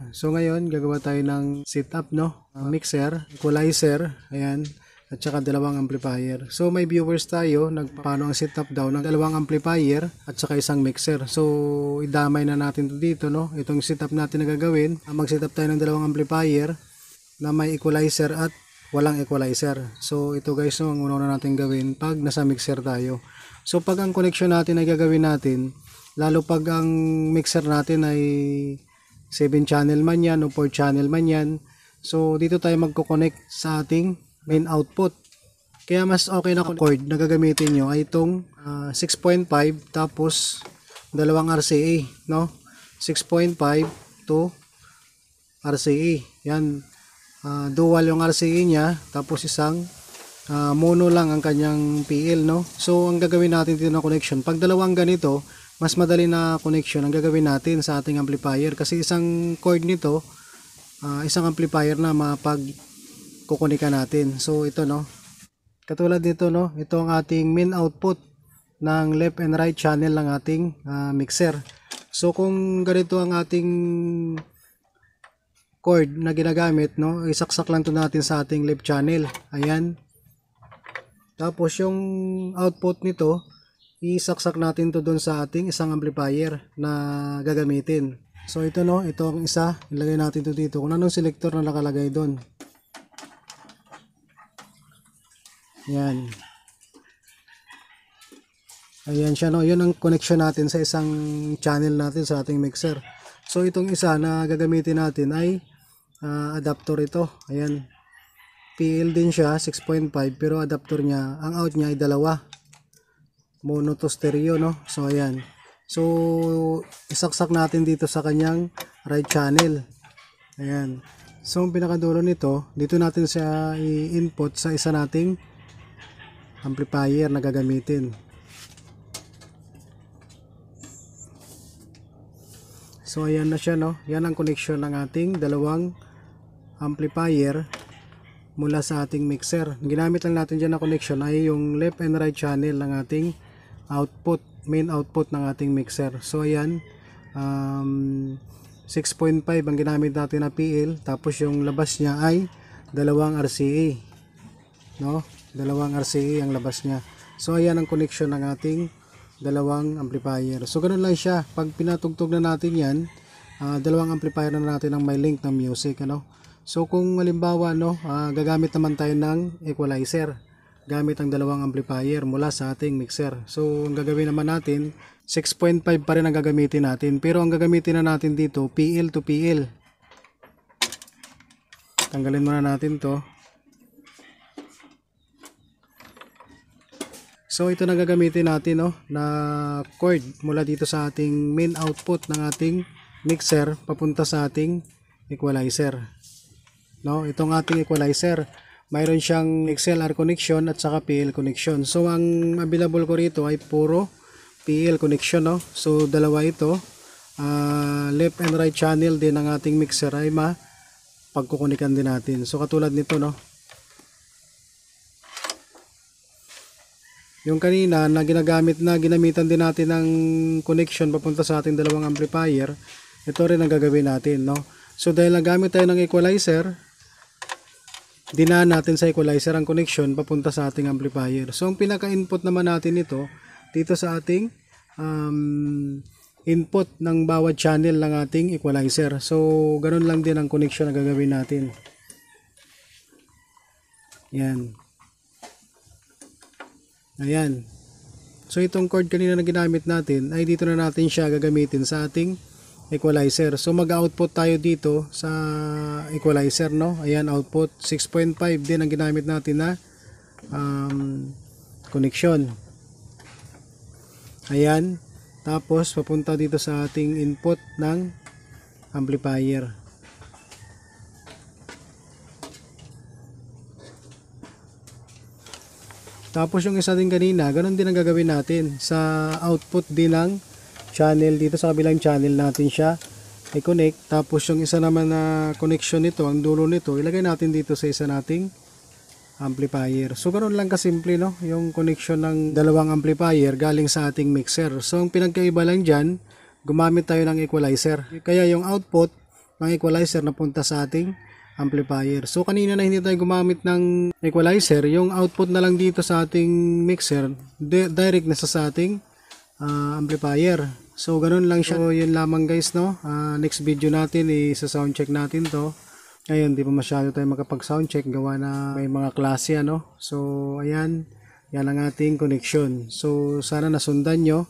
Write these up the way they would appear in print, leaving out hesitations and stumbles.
So ngayon, gagawa tayo ng setup, no? Mixer, equalizer, ayan, at saka dalawang amplifier. So may viewers tayo, paano ang setup daw ng dalawang amplifier at saka isang mixer. So idamay na natin to dito, no? Itong setup natin na gagawin, mag-setup tayo ng dalawang amplifier na may equalizer at walang equalizer. So ito guys, no, ang una natin gawin pag nasa mixer tayo. So pag ang connection natin ay gagawin natin, lalo pag ang mixer natin ay 7 channel man yan o 4 channel man yan, so dito tayo magko-connect sa ating main output. Kaya mas okay na cord na gagamitin nyo ay itong 6.5 tapos dalawang RCA, no? 6.5 to RCA. Yan, dual yung RCA nya, tapos isang mono lang ang kanyang PL, no? So ang gagawin natin dito na connection, pag dalawang ganito, mas madali na connection ang gagawin natin sa ating amplifier, kasi isang cord nito, isang amplifier na mapag-kukunika natin. So ito, no, katulad nito, no, ito ang ating main output ng left and right channel ng ating mixer. So kung ganito ang ating cord na ginagamit, no, isaksak lang to natin sa ating left channel, ayan. Tapos yung output nito, isaksak natin to doon sa ating isang amplifier na gagamitin. So ito, no, ito ang isa, ilagay natin to dito kung anong selector na nakalagay doon. Yan. Ayan siya, no, yun ang connection natin sa isang channel natin sa ating mixer. So itong isa na gagamitin natin ay adapter ito. Ayan. PL din siya, 6.5, pero adapter niya, ang out niya ay dalawa. Mono to stereo, no? So ayan. So isaksak natin dito sa kanyang right channel. Ayan. So ang pinakadulo nito, dito natin siya i-input sa isa nating amplifier na gagamitin. So ayan na siya, no? Yan ang connection ng ating dalawang amplifier mula sa ating mixer. Ginamit lang natin dyan na connection ay yung left and right channel ng ating output, main output ng ating mixer. So ayan, 6.5 ang ginamit natin na PL, tapos yung labas niya ay dalawang RCA, no? Dalawang RCA ang labas niya. So ayan ang connection ng ating dalawang amplifier. So ganun lang siya. Pag pinatugtog na natin yan, dalawang amplifier na natin ang may link ng music, ano? So kung halimbawa, no, gagamit naman tayo ng equalizer gamit ang dalawang amplifier mula sa ating mixer. So ang gagawin naman natin, 6.5 pa rin ang gagamitin natin, pero ang gagamitin na natin dito, PL to PL. Tanggalin muna natin to. So ito na gagamitin natin, no, na cord mula dito sa ating main output ng ating mixer papunta sa ating equalizer. No, itong ating equalizer, mayroon siyang XLR connection at saka PL connection. So ang available ko rito ay puro PL connection, no. So dalawa ito, left and right channel din ng ating mixer ay pagkukunikan din natin. So katulad nito, no, yung kanina na ginamitan din natin ng connection papunta sa ating dalawang amplifier, ito rin ang gagawin natin, no. So dahil nagamit tayo ng equalizer, dinaan natin sa equalizer ang connection papunta sa ating amplifier. So ang pinaka-input naman natin ito dito sa ating input ng bawat channel ng ating equalizer. So ganun lang din ang connection na gagawin natin. Yan. Ayan. So itong cord kanina na ginamit natin ay dito na natin siya gagamitin sa ating equalizer. So mag-output tayo dito sa equalizer, no? Ayan, output 6.5 din ang ginamit natin na connection. Ayan, tapos papunta dito sa ating input ng amplifier. Tapos yung isa din kanina, ganun din ang gagawin natin sa output din ng channel. Dito sa kabilang channel natin siya i-connect. Tapos yung isa naman na connection nito, ang dulo nito, ilagay natin dito sa isa nating amplifier. So ganoon lang kasimple, no, yung connection ng dalawang amplifier galing sa ating mixer. So ang pinagkaiba lang dyan, gumamit tayo ng equalizer. Kaya yung output ng equalizer na punta sa ating amplifier. So kanina na hindi tayo gumamit ng equalizer, yung output na lang dito sa ating mixer, direct na sa ating amplifier. So ganun lang siya. So yun lamang guys, no. Next video natin isa-sound check natin to. Ngayon di pa masyado tayo makapag sound check gawa na may mga klase ano. So ayan, yan ang ating connection. So sana nasundan nyo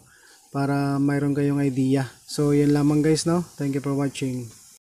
para mayroon kayong idea. So yan lamang guys, no. Thank you for watching.